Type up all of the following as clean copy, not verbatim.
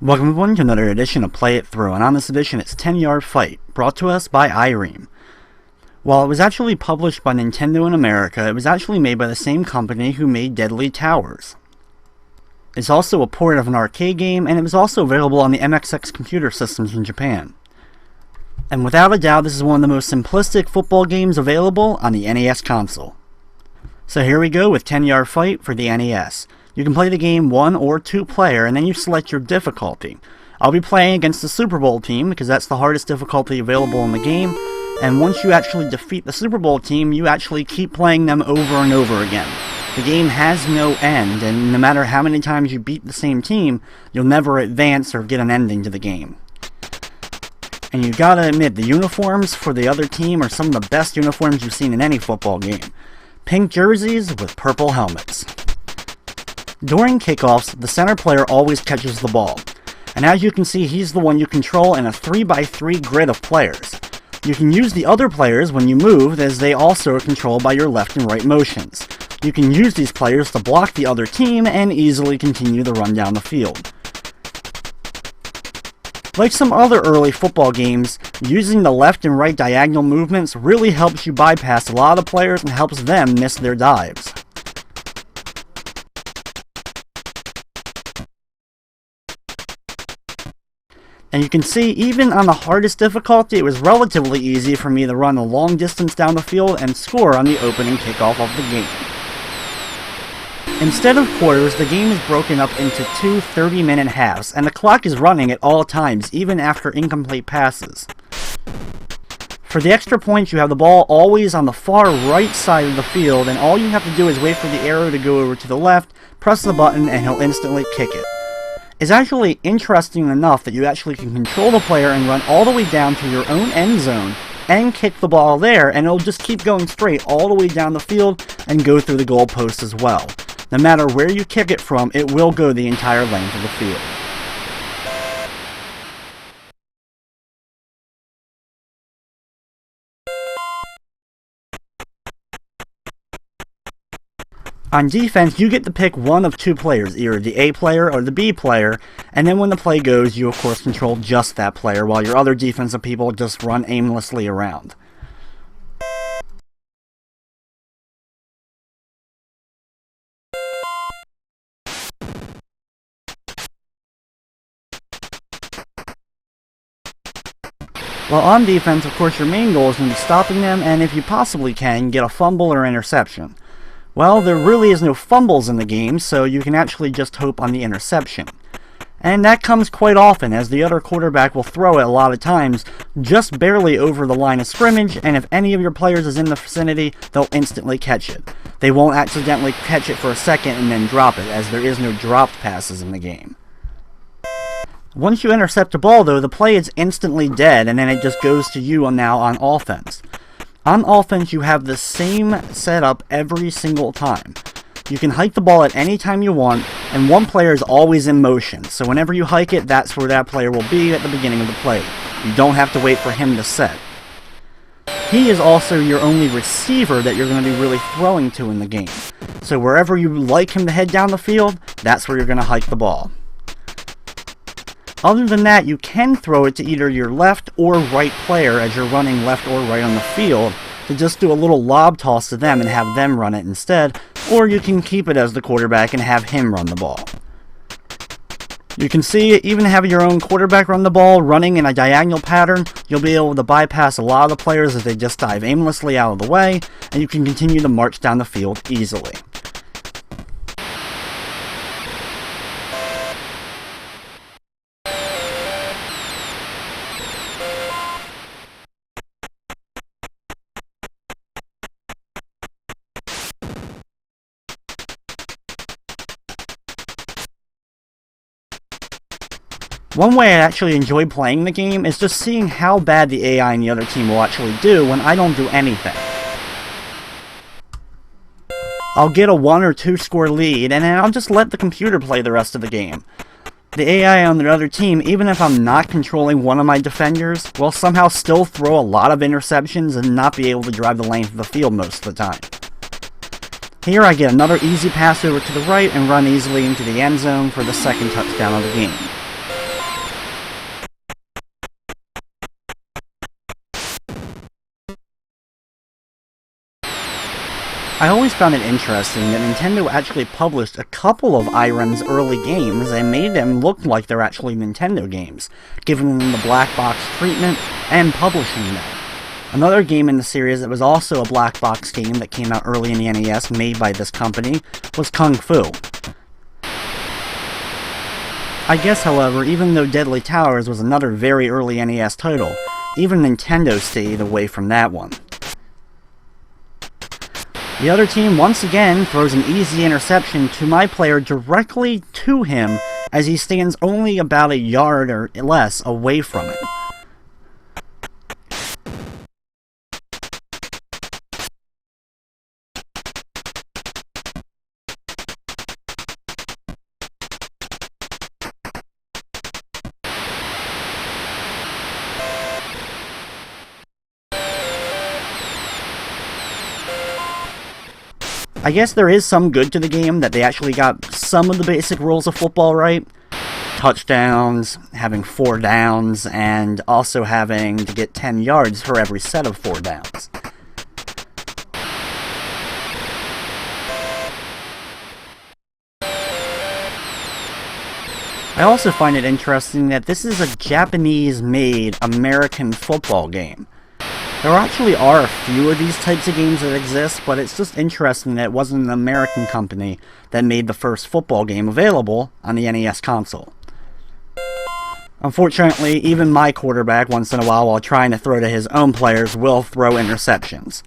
Welcome everyone to another edition of Play It Through, and on this edition it's 10-Yard Fight, brought to us by Irem. While it was actually published by Nintendo in America, it was actually made by the same company who made Deadly Towers. It's also a port of an arcade game, and it was also available on the MXX computer systems in Japan. And without a doubt, this is one of the most simplistic football games available on the NES console. So here we go with 10-Yard Fight for the NES. You can play the game 1 or 2 player, and then you select your difficulty. I'll be playing against the Super Bowl team because that's the hardest difficulty available in the game, and once you actually defeat the Super Bowl team, you actually keep playing them over and over again. The game has no end, and no matter how many times you beat the same team, you'll never advance or get an ending to the game. And you gotta admit, the uniforms for the other team are some of the best uniforms you've seen in any football game. Pink jerseys with purple helmets. During kickoffs, the center player always catches the ball, and as you can see, he's the one you control in a 3x3 grid of players. You can use the other players when you move, as they also are controlled by your left and right motions. You can use these players to block the other team and easily continue the run down the field. Like some other early football games, using the left and right diagonal movements really helps you bypass a lot of players and helps them miss their dives. And you can see, even on the hardest difficulty, it was relatively easy for me to run a long distance down the field and score on the opening kickoff of the game. Instead of quarters, the game is broken up into 2 30-minute halves, and the clock is running at all times, even after incomplete passes. For the extra points, you have the ball always on the far right side of the field, and all you have to do is wait for the arrow to go over to the left, press the button, and he'll instantly kick it. It's actually interesting enough that you actually can control the player and run all the way down to your own end zone and kick the ball there, and it'll just keep going straight all the way down the field and go through the goal post as well. No matter where you kick it from, it will go the entire length of the field. On defense, you get to pick one of 2 players, either the A player or the B player, and then when the play goes, you of course control just that player, while your other defensive people just run aimlessly around. While on defense, of course, your main goal is going to be stopping them, and if you possibly can, get a fumble or interception. Well, there really is no fumbles in the game, so you can actually just hope on the interception. And that comes quite often, as the other quarterback will throw it a lot of times, just barely over the line of scrimmage, and if any of your players is in the vicinity, they'll instantly catch it. They won't accidentally catch it for a second and then drop it, as there is no dropped passes in the game. Once you intercept a ball, though, the play is instantly dead, and then it just goes to you now on offense. On offense, you have the same setup every single time. You can hike the ball at any time you want, and one player is always in motion, so whenever you hike it, that's where that player will be at the beginning of the play. You don't have to wait for him to set. He is also your only receiver that you're going to be really throwing to in the game. So wherever you like him to head down the field, that's where you're going to hike the ball. Other than that, you can throw it to either your left or right player as you're running left or right on the field, to just do a little lob toss to them and have them run it instead, or you can keep it as the quarterback and have him run the ball. You can see, even having your own quarterback run the ball, running in a diagonal pattern, you'll be able to bypass a lot of the players as they just dive aimlessly out of the way, and you can continue to march down the field easily. One way I actually enjoy playing the game is just seeing how bad the AI in the other team will actually do when I don't do anything. I'll get a 1 or 2 score lead, and then I'll just let the computer play the rest of the game. The AI on the other team, even if I'm not controlling one of my defenders, will somehow still throw a lot of interceptions and not be able to drive the length of the field most of the time. Here I get another easy pass over to the right and run easily into the end zone for the second touchdown of the game. I always found it interesting that Nintendo actually published a couple of Irem's early games and made them look like they're actually Nintendo games, giving them the black box treatment and publishing them. Another game in the series that was also a black box game that came out early in the NES made by this company was Kung Fu. I guess, however, even though Deadly Towers was another very early NES title, even Nintendo stayed away from that one. The other team once again throws an easy interception to my player directly to him as he stands only about a yard or less away from it. I guess there is some good to the game that they actually got some of the basic rules of football right. Touchdowns, having 4 downs, and also having to get 10 yards for every set of 4 downs. I also find it interesting that this is a Japanese-made American football game. There actually are a few of these types of games that exist, but it's just interesting that it wasn't an American company that made the first football game available on the NES console. Unfortunately, even my quarterback, once in a while trying to throw to his own players, will throw interceptions.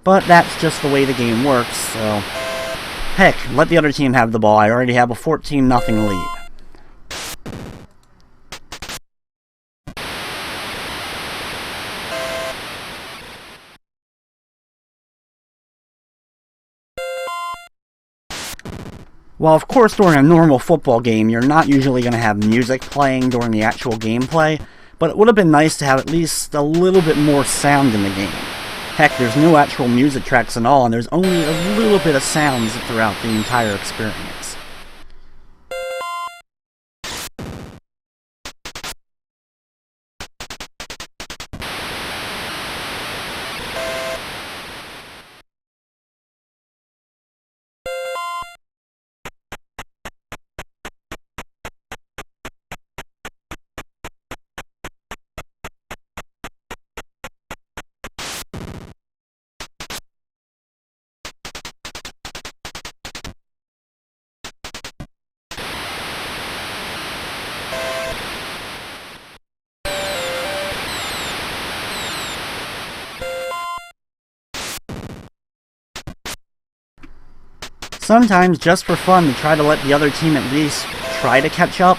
But that's just the way the game works, so... Heck, let the other team have the ball. I already have a 14-0 lead. While of course during a normal football game you're not usually going to have music playing during the actual gameplay, but it would have been nice to have at least a little bit more sound in the game. Heck, there's no actual music tracks at all, and there's only a little bit of sounds throughout the entire experience. Sometimes, just for fun, to try to let the other team at least try to catch up,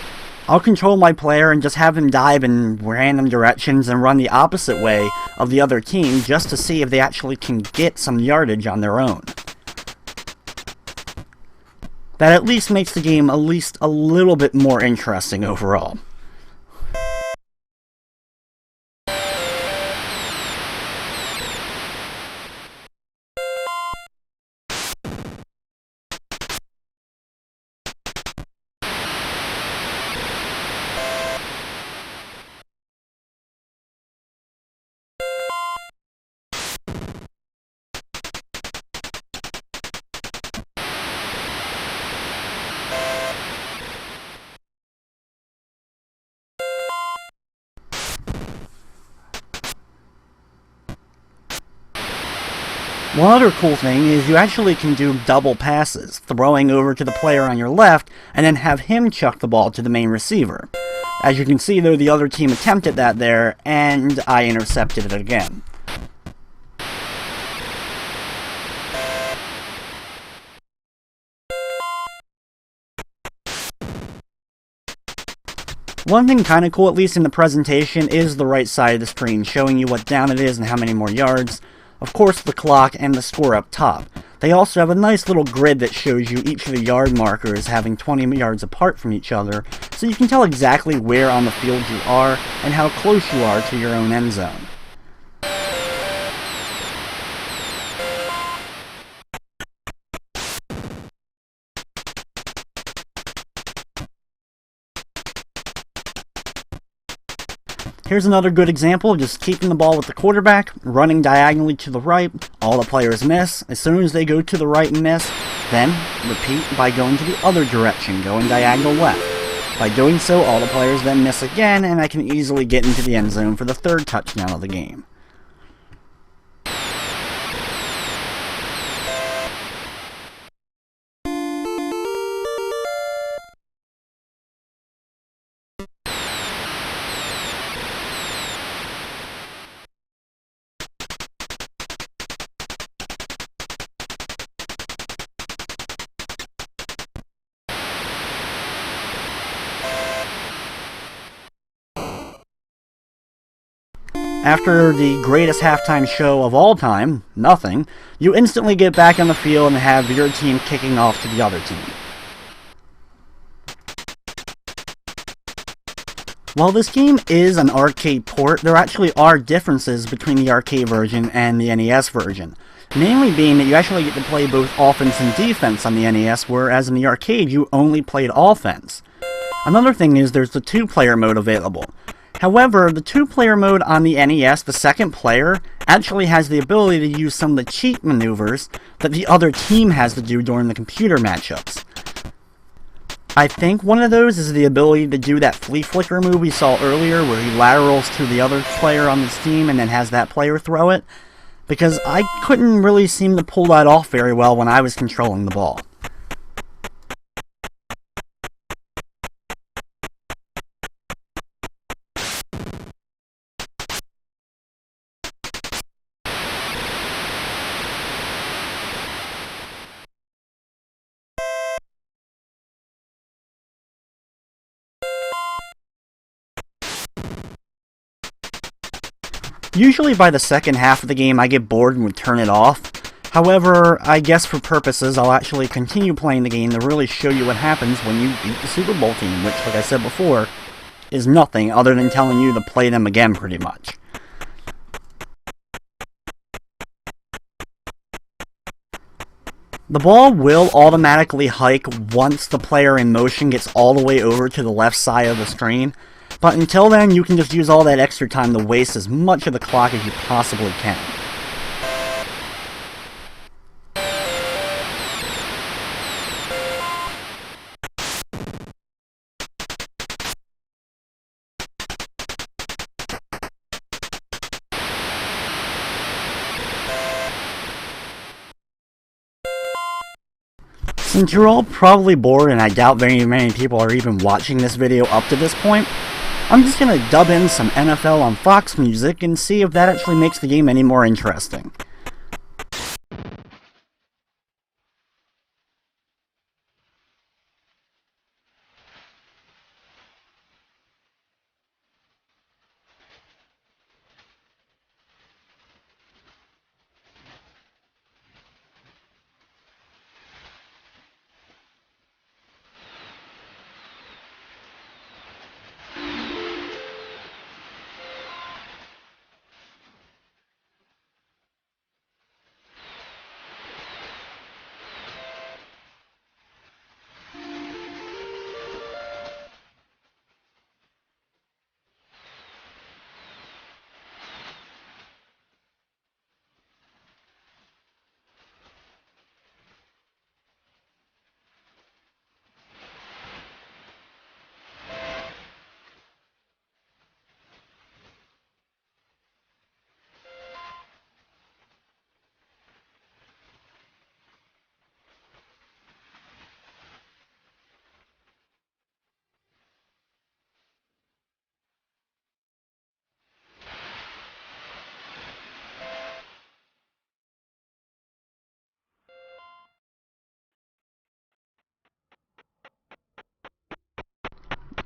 I'll control my player and just have him dive in random directions and run the opposite way of the other team just to see if they actually can get some yardage on their own. That at least makes the game at least a little bit more interesting overall. One other cool thing is you actually can do double passes, throwing over to the player on your left, and then have him chuck the ball to the main receiver. As you can see though, the other team attempted that there, and I intercepted it again. One thing kinda cool, at least in the presentation, is the right side of the screen, showing you what down it is and how many more yards. Of course, the clock and the score up top. They also have a nice little grid that shows you each of the yard markers having 20 yards apart from each other, so you can tell exactly where on the field you are and how close you are to your own end zone. Here's another good example of just keeping the ball with the quarterback, running diagonally to the right, all the players miss. As soon as they go to the right and miss, then repeat by going to the other direction, going diagonal left. By doing so, all the players then miss again, and I can easily get into the end zone for the third touchdown of the game. After the greatest halftime show of all time, nothing, you instantly get back on the field and have your team kicking off to the other team. While this game is an arcade port, there actually are differences between the arcade version and the NES version. Mainly being that you actually get to play both offense and defense on the NES, whereas in the arcade you only played offense. Another thing is there's the 2-player mode available. However, the 2-player mode on the NES, the second player, actually has the ability to use some of the cheat maneuvers that the other team has to do during the computer matchups. I think one of those is the ability to do that flea flicker move we saw earlier, where he laterals to the other player on his team and then has that player throw it, because I couldn't really seem to pull that off very well when I was controlling the ball. Usually by the second half of the game I get bored and would turn it off. However, I guess for purposes I'll actually continue playing the game to really show you what happens when you beat the Super Bowl team, which, like I said before, is nothing other than telling you to play them again pretty much. The ball will automatically hike once the player in motion gets all the way over to the left side of the screen. But until then, you can just use all that extra time to waste as much of the clock as you possibly can. Since you're all probably bored, and I doubt very many people are even watching this video up to this point, I'm just going to dub in some NFL on Fox music and see if that actually makes the game any more interesting.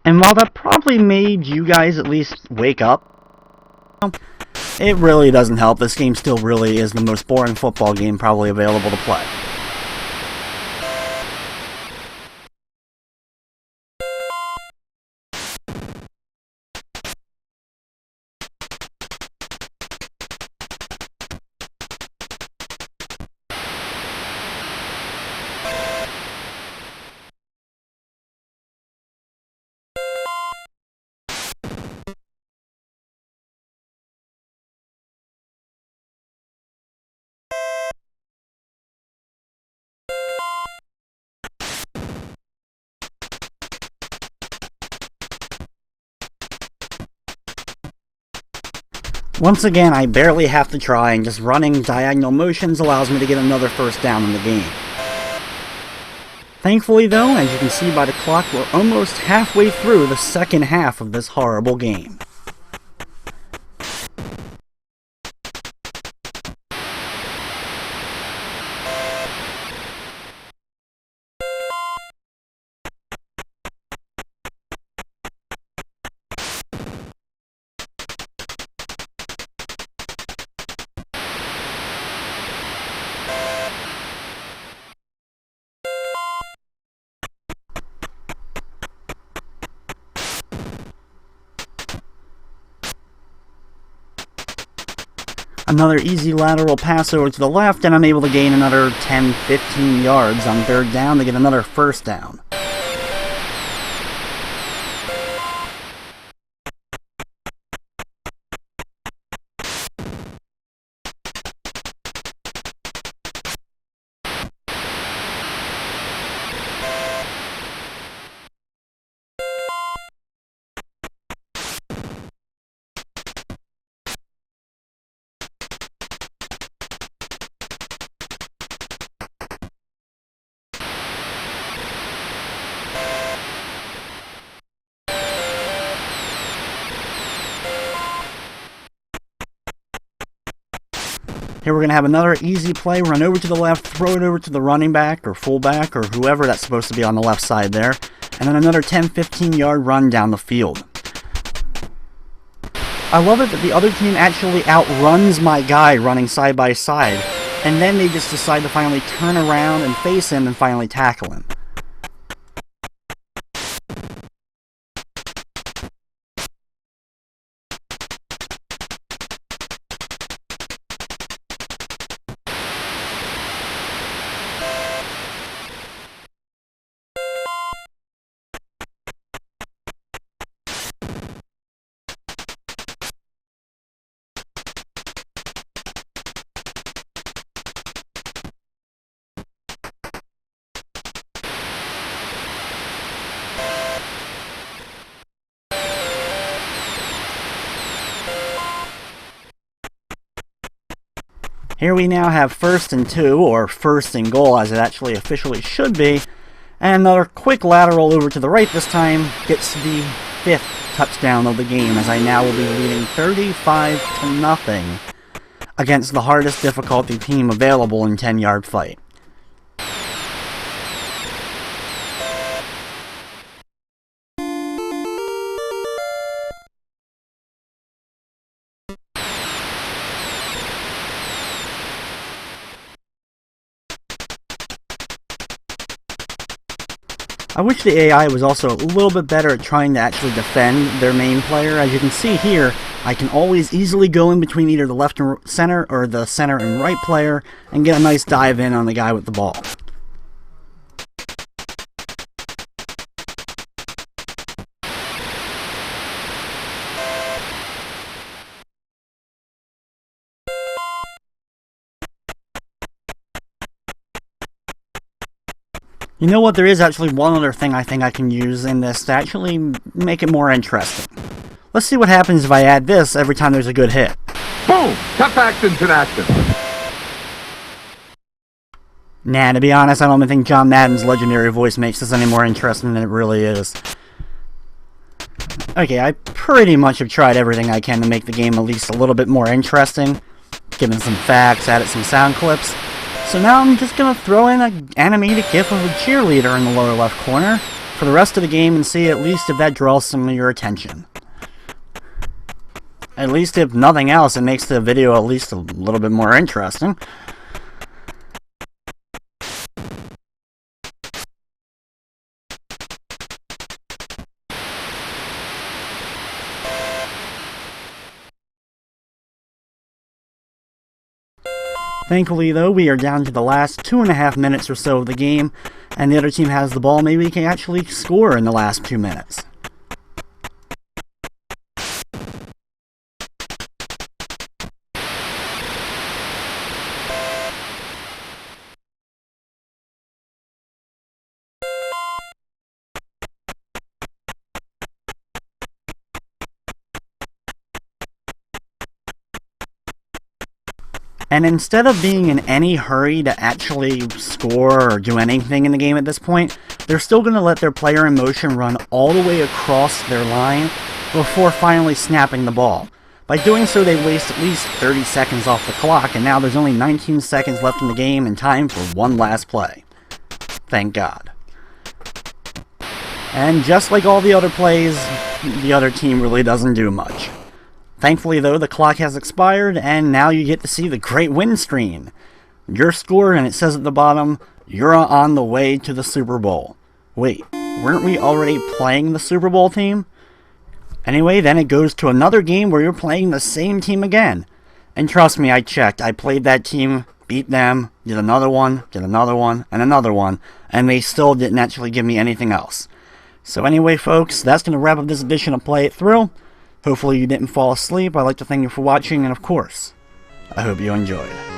And while that probably made you guys at least wake up, it really doesn't help. This game still really is the most boring football game probably available to play. Once again, I barely have to try, and just running diagonal motions allows me to get another first down in the game. Thankfully though, as you can see by the clock, we're almost halfway through the second half of this horrible game. Another easy lateral pass over to the left, and I'm able to gain another 10-15 yards on third down to get another first down. Here we're going to have another easy play, run over to the left, throw it over to the running back or fullback or whoever that's supposed to be on the left side there, and then another 10-15 yard run down the field. I love it that the other team actually outruns my guy running side by side, and then they just decide to finally turn around and face him and finally tackle him. Here we now have 1st and 2, or 1st and goal as it actually officially should be, and another quick lateral over to the right this time gets the 5th touchdown of the game, as I now will be leading 35-0 against the hardest difficulty team available in 10-yard fight. I wish the AI was also a little bit better at trying to actually defend their main player. As you can see here, I can always easily go in between either the left and center or the center and right player and get a nice dive in on the guy with the ball. You know what, there is actually one other thing I think I can use in this to actually make it more interesting. Let's see what happens if I add this every time there's a good hit. Boom! Tough actions in action. Nah, to be honest, I don't even think John Madden's legendary voice makes this any more interesting than it really is. Okay, I pretty much have tried everything I can to make the game at least a little bit more interesting. Given some facts, added some sound clips. So now I'm just going to throw in an animated gif of a cheerleader in the lower left corner for the rest of the game and see at least if that draws some of your attention. At least if nothing else, it makes the video at least a little bit more interesting. Thankfully, though, we are down to the last 2.5 minutes or so of the game, and the other team has the ball. Maybe we can actually score in the last 2 minutes. And instead of being in any hurry to actually score or do anything in the game at this point, they're still going to let their player in motion run all the way across their line before finally snapping the ball. By doing so, they waste at least 30 seconds off the clock, and now there's only 19 seconds left in the game and time for one last play. Thank God. And just like all the other plays, the other team really doesn't do much. Thankfully though, the clock has expired, and now you get to see the great win screen. Your score, and it says at the bottom, you're on the way to the Super Bowl. Wait, weren't we already playing the Super Bowl team? Anyway, then it goes to another game where you're playing the same team again. And trust me, I checked. I played that team, beat them, did another one, and another one, and they still didn't actually give me anything else. So anyway, folks, that's going to wrap up this edition of Play It Through. Hopefully you didn't fall asleep. I'd like to thank you for watching, and of course, I hope you enjoyed.